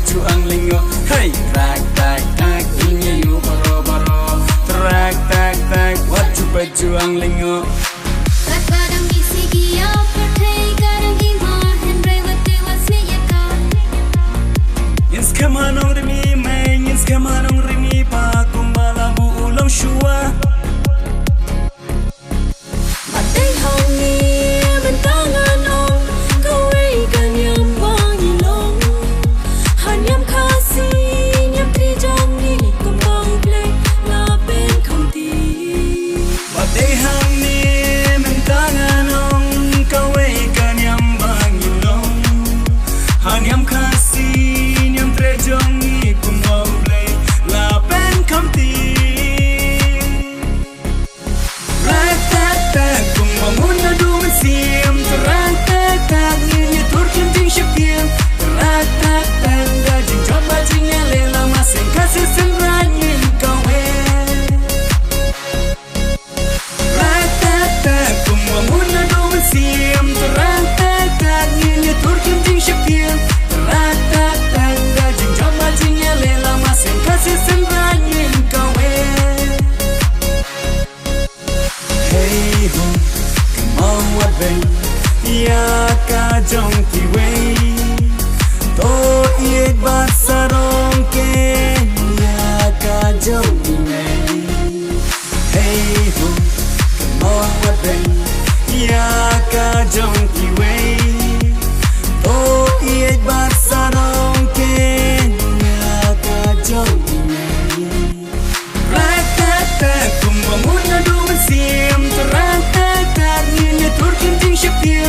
baju anglingo. Hey, tak tak tak ini yu baro baro. Tak tak tak baju anglingo. Kadang isi gia pertai kadang imahen rewate wasne yaka. Ins kemanong rimi meng, ins kemanong rimi pa kumbala bu ulang shua. Matay hongi bentangan ong kawai kanyam bangilong. Hanyam kasih nyam trijang ni kumbang play lapen kamti. Matay hang ni mentangan ong kawai kanyam bangilong. Hanyam kasih nyam trijang ni kumbang play lapen kamti. Ya ka jong ki wei to yek bat sarong ke ya ka jong ki mei hey ho come on what ben ya ka jong ki wei to yek bat sarong ke ya ka jong ki mei ratata kumbangun na duman siem ratata ni turkin ding shapir.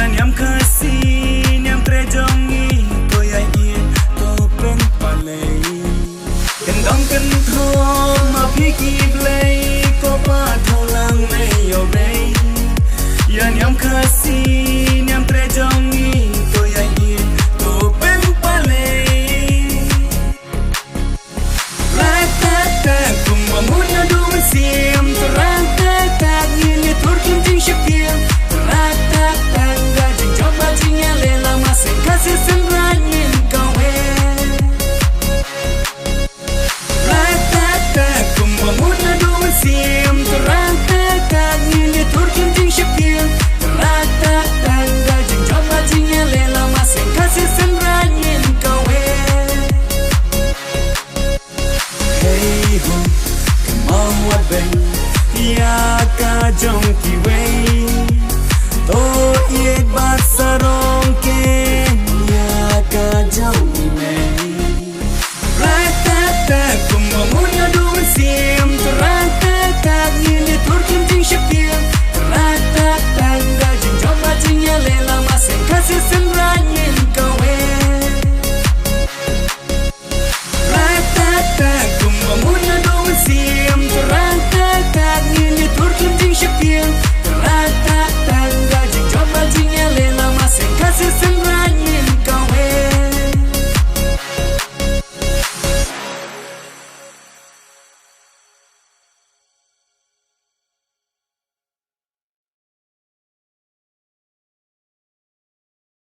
Nyam kasih nyam trejongi ko ya in to pen palei kendong kentho ma phiki blei ko pa tholang nei yo bei ya nyam kasih nyam trejongi ko ya in to pen palei ratata kumbangun na duman siem ratata ni turkin ding shapir ratata kasih sembrangin kawe ratata kumbangun na duman siem ratata ni turkin ding shapir ratata dajing jamba jingnya lela masing kasih sembrangin kawe hey ho come on what ben ya ka jong ki wei